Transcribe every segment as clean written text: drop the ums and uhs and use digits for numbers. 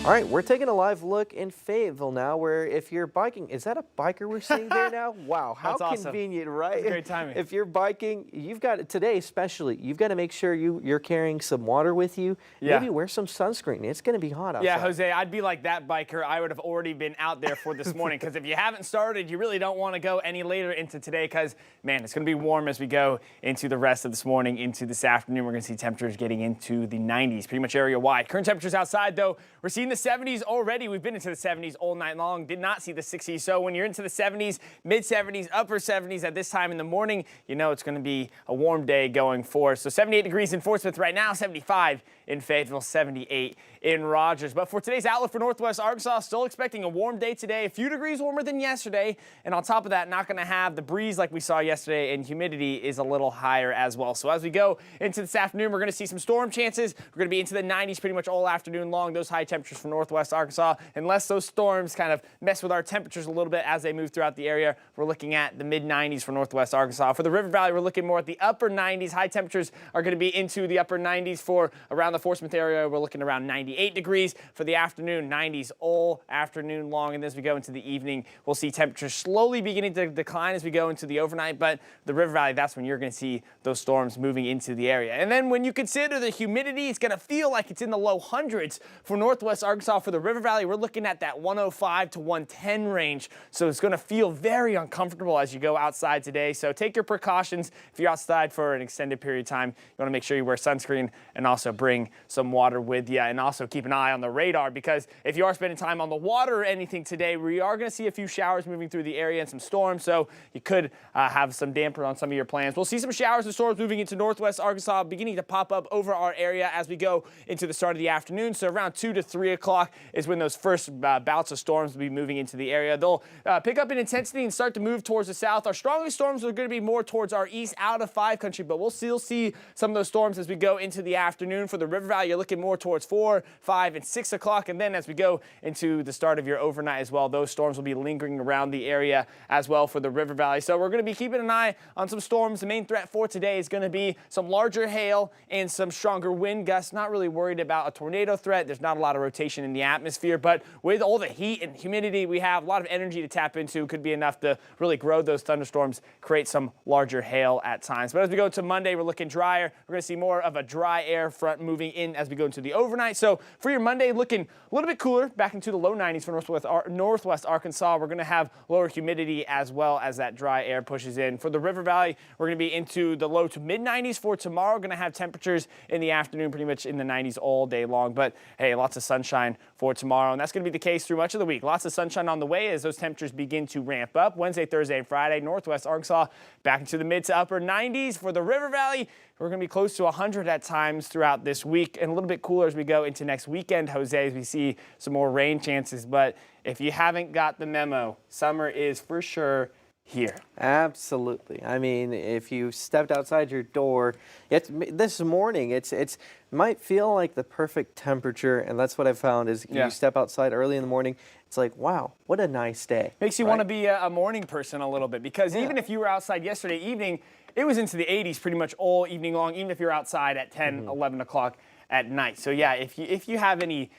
All right, we're taking a live look in Fayetteville now, where if you're biking, is that a biker we're seeing there now? Wow, how That's awesome. convenient, right? That's great timing. If you're biking, you've got, today especially, you've got to make sure you're carrying some water with you. Yeah. Maybe wear some sunscreen. It's going to be hot outside. Yeah, Jose, I'd be like that biker. I would have already been out there for this morning, because if you haven't started, you really don't want to go any later into today, because, man, it's going to be warm as we go into the rest of this morning, into this afternoon. We're going to see temperatures getting into the 90s, pretty much area-wide. Current temperatures outside, though, we're seeing the 70s already. We've been into the 70s all night long, did not see the 60s. So when you're into the 70s, mid-70s, upper 70s at this time in the morning, you know it's going to be a warm day going forward. So 78 degrees in Fort Smith right now, 75 in Fayetteville, 78 in Rogers. But for today's outlook for Northwest Arkansas, still expecting a warm day today, a few degrees warmer than yesterday. And on top of that, not going to have the breeze like we saw yesterday, and humidity is a little higher as well. So as we go into this afternoon, we're going to see some storm chances. We're going to be into the 90s pretty much all afternoon long, those high temperatures for Northwest Arkansas. Unless those storms kind of mess with our temperatures a little bit as they move throughout the area, we're looking at the mid-90s for Northwest Arkansas. For the River Valley, we're looking more at the upper 90s. High temperatures are going to be into the upper 90s for around the Fort Smith area. We're looking around 98 degrees for the afternoon, 90s all afternoon long. And as we go into the evening, we'll see temperatures slowly beginning to decline as we go into the overnight. But the River Valley, that's when you're going to see those storms moving into the area. And then when you consider the humidity, it's going to feel like it's in the low hundreds for Northwest Arkansas. For the River Valley, we're looking at that 105 to 110 range. So it's going to feel very uncomfortable as you go outside today. So take your precautions. If you're outside for an extended period of time, you want to make sure you wear sunscreen and also bring some water with you. And also keep an eye on the radar, because if you are spending time on the water or anything today, we are going to see a few showers moving through the area and some storms. So you could have some damper on some of your plans. We'll see some showers and storms moving into Northwest Arkansas, beginning to pop up over our area as we go into the start of the afternoon. So around 2 to 3 o'clock is when those first bouts of storms will be moving into the area. They'll pick up in intensity and start to move towards the south. Our strongest storms are going to be more towards our east out of 5 country, but we'll still see some of those storms as we go into the afternoon. For the River Valley, you're looking more towards 4, 5, and 6 o'clock. And then as we go into the start of your overnight as well, those storms will be lingering around the area as well for the River Valley. So we're going to be keeping an eye on some storms. The main threat for today is going to be some larger hail and some stronger wind gusts. Not really worried about a tornado threat. There's not a lot of rotation in the atmosphere, but with all the heat and humidity we have, a lot of energy to tap into, could be enough to really grow those thunderstorms, create some larger hail at times. But as we go to Monday, we're looking drier. We're going to see more of a dry air front moving in as we go into the overnight. So for your Monday, looking a little bit cooler, back into the low 90s for Northwest Arkansas. We're going to have lower humidity as well as that dry air pushes in. For the River Valley, we're going to be into the low to mid 90s for tomorrow. We're going to have temperatures in the afternoon pretty much in the 90s all day long. But hey, lots of sunshine for tomorrow, and that's going to be the case through much of the week. Lots of sunshine on the way as those temperatures begin to ramp up. Wednesday, Thursday, and Friday, Northwest Arkansas back into the mid to upper 90s. For the River Valley, we're going to be close to 100 at times throughout this week, and a little bit cooler as we go into next weekend, Jose, as we see some more rain chances. But if you haven't got the memo, summer is for sure here. Absolutely. I mean, if you stepped outside your door, this morning, it might feel like the perfect temperature, and that's what I've found is you step outside early in the morning, it's like, wow, what a nice day. Makes you want to be a morning person a little bit, because even if you were outside yesterday evening, it was into the 80s pretty much all evening long, even if you're outside at 10, 11 o'clock at night. So yeah, if you have any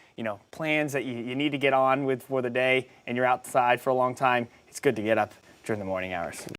plans that you need to get on with for the day and you're outside for a long time, it's good to get up during the morning hours.